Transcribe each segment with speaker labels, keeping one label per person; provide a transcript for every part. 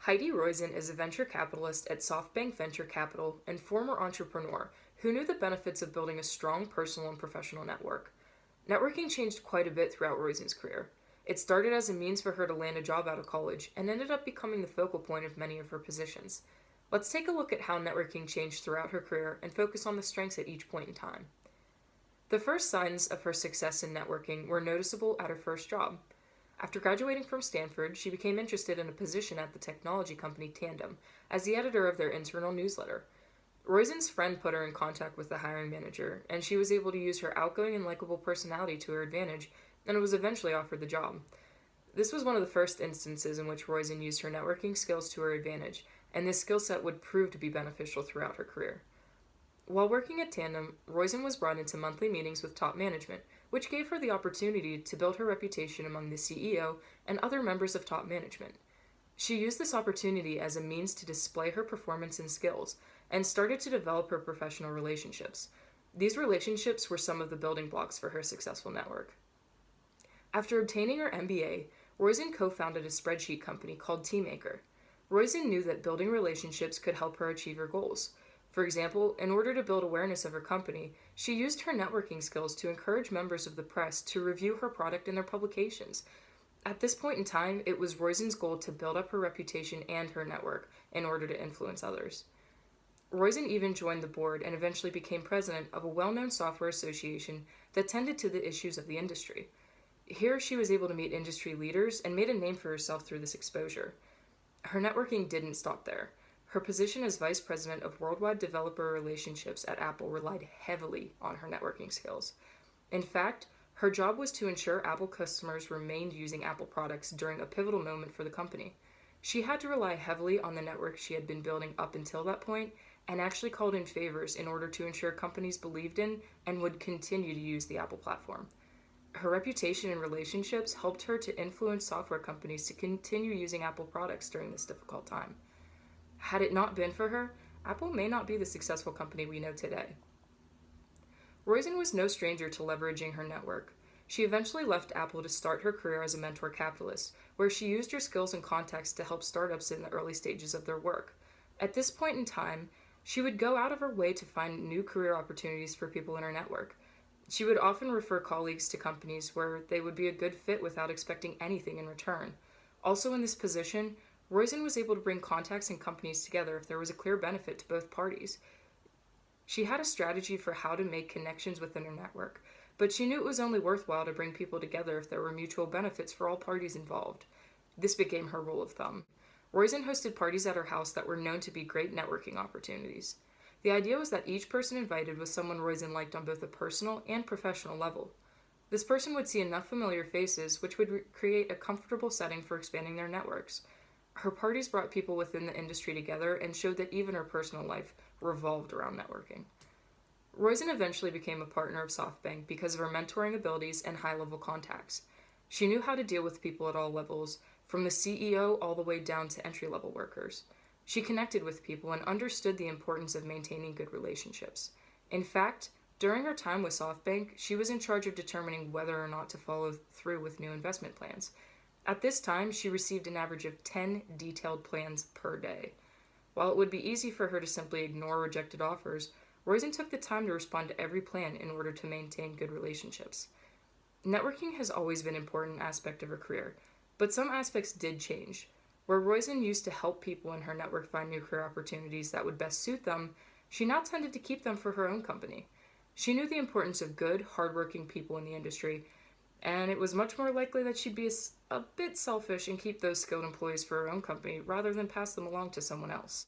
Speaker 1: Heidi Roizen is a venture capitalist at SoftBank Venture Capital and former entrepreneur who knew the benefits of building a strong personal and professional network. Networking changed quite a bit throughout Roizen's career. It started as a means for her to land a job out of college and ended up becoming the focal point of many of her positions. Let's take a look at how networking changed throughout her career and focus on the strengths at each point in time. The first signs of her success in networking were noticeable at her first job. After graduating from Stanford, she became interested in a position at the technology company Tandem as the editor of their internal newsletter. Roizen's friend put her in contact with the hiring manager, and she was able to use her outgoing and likable personality to her advantage, and was eventually offered the job. This was one of the first instances in which Roizen used her networking skills to her advantage, and this skill set would prove to be beneficial throughout her career. While working at Tandem, Roizen was brought into monthly meetings with top management, which gave her the opportunity to build her reputation among the CEO and other members of top management. She used this opportunity as a means to display her performance and skills, and started to develop her professional relationships. These relationships were some of the building blocks for her successful network. After obtaining her MBA, Roizen co-founded a spreadsheet company called Teammaker. Roizen knew that building relationships could help her achieve her goals. For example, in order to build awareness of her company, she used her networking skills to encourage members of the press to review her product in their publications. At this point in time, it was Roizen's goal to build up her reputation and her network in order to influence others. Roizen even joined the board and eventually became president of a well-known software association that tended to the issues of the industry. Here, she was able to meet industry leaders and made a name for herself through this exposure. Her networking didn't stop there. Her position as Vice President of Worldwide Developer Relationships at Apple relied heavily on her networking skills. In fact, her job was to ensure Apple customers remained using Apple products during a pivotal moment for the company. She had to rely heavily on the network she had been building up until that point, and actually called in favors in order to ensure companies believed in and would continue to use the Apple platform. Her reputation and relationships helped her to influence software companies to continue using Apple products during this difficult time. Had it not been for her, Apple may not be the successful company we know today. Roizen was no stranger to leveraging her network. She eventually left Apple to start her career as a mentor capitalist, where she used her skills and contacts to help startups in the early stages of their work. At this point in time, she would go out of her way to find new career opportunities for people in her network. She would often refer colleagues to companies where they would be a good fit without expecting anything in return. Also in this position, Roizen was able to bring contacts and companies together if there was a clear benefit to both parties. She had a strategy for how to make connections within her network, but she knew it was only worthwhile to bring people together if there were mutual benefits for all parties involved. This became her rule of thumb. Roizen hosted parties at her house that were known to be great networking opportunities. The idea was that each person invited was someone Roizen liked on both a personal and professional level. This person would see enough familiar faces, which would create a comfortable setting for expanding their networks. Her parties brought people within the industry together and showed that even her personal life revolved around networking. Roizen eventually became a partner of SoftBank because of her mentoring abilities and high-level contacts. She knew how to deal with people at all levels, from the CEO all the way down to entry-level workers. She connected with people and understood the importance of maintaining good relationships. In fact, during her time with SoftBank, she was in charge of determining whether or not to follow through with new investment plans. At this time, she received an average of 10 detailed plans per day. While it would be easy for her to simply ignore rejected offers, Roizen took the time to respond to every plan in order to maintain good relationships. Networking has always been an important aspect of her career, but some aspects did change. Where Roizen used to help people in her network find new career opportunities that would best suit them, she now tended to keep them for her own company. She knew the importance of good, hardworking people in the industry, and it was much more likely that she'd be a bit selfish and keep those skilled employees for her own company rather than pass them along to someone else.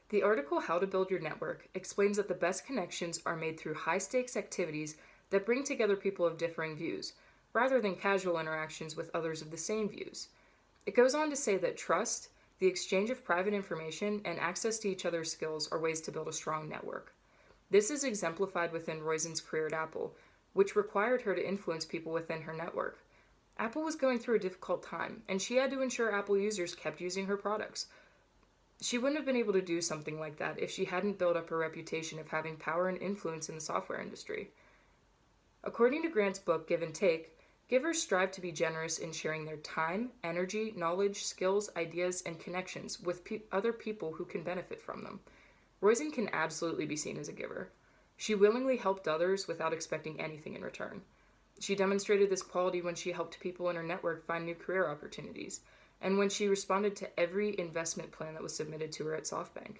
Speaker 1: The article How to Build Your Network explains that the best connections are made through high-stakes activities that bring together people of differing views, rather than casual interactions with others of the same views. It goes on to say that trust, the exchange of private information, and access to each other's skills are ways to build a strong network. This is exemplified within Roizen's career at Apple, which required her to influence people within her network. Apple was going through a difficult time, and she had to ensure Apple users kept using her products. She wouldn't have been able to do something like that if she hadn't built up her reputation of having power and influence in the software industry. According to Grant's book, Give and Take, Givers strive to be generous in sharing their time, energy, knowledge, skills, ideas, and connections with other people who can benefit from them. Roizen can absolutely be seen as a giver. She willingly helped others without expecting anything in return. She demonstrated this quality when she helped people in her network find new career opportunities, and when she responded to every investment plan that was submitted to her at SoftBank.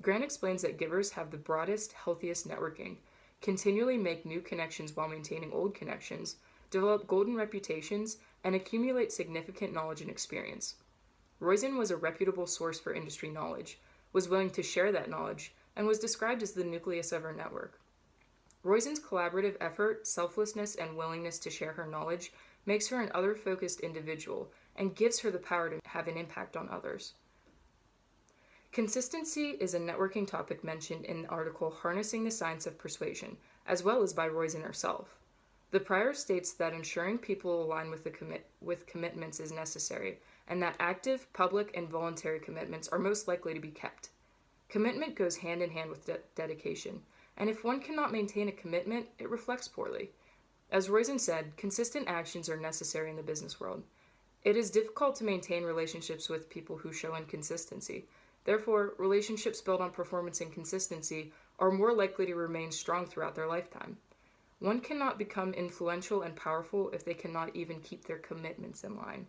Speaker 1: Grant explains that givers have the broadest, healthiest networking, continually make new connections while maintaining old connections, develop golden reputations, and accumulate significant knowledge and experience. Roizen was a reputable source for industry knowledge, was willing to share that knowledge, and was described as the nucleus of her network. Roizen's collaborative effort, selflessness, and willingness to share her knowledge makes her an other-focused individual and gives her the power to have an impact on others. Consistency is a networking topic mentioned in the article Harnessing the Science of Persuasion, as well as by Roizen herself. The prior states that ensuring people align with commitments is necessary, and that active, public, and voluntary commitments are most likely to be kept. Commitment goes hand in hand with dedication, and if one cannot maintain a commitment, it reflects poorly. As Roizen said, consistent actions are necessary in the business world. It is difficult to maintain relationships with people who show inconsistency. Therefore, relationships built on performance and consistency are more likely to remain strong throughout their lifetime. One cannot become influential and powerful if they cannot even keep their commitments in line.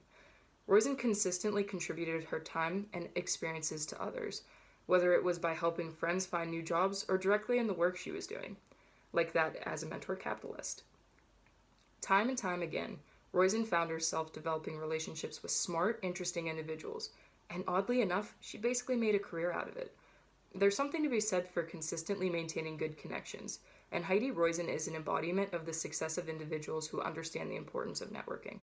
Speaker 1: Roizen consistently contributed her time and experiences to others, whether it was by helping friends find new jobs or directly in the work she was doing, like that as a mentor capitalist. Time and time again, Roizen found herself developing relationships with smart, interesting individuals, and oddly enough, she basically made a career out of it. There's something to be said for consistently maintaining good connections, and Heidi Roizen is an embodiment of the success of individuals who understand the importance of networking.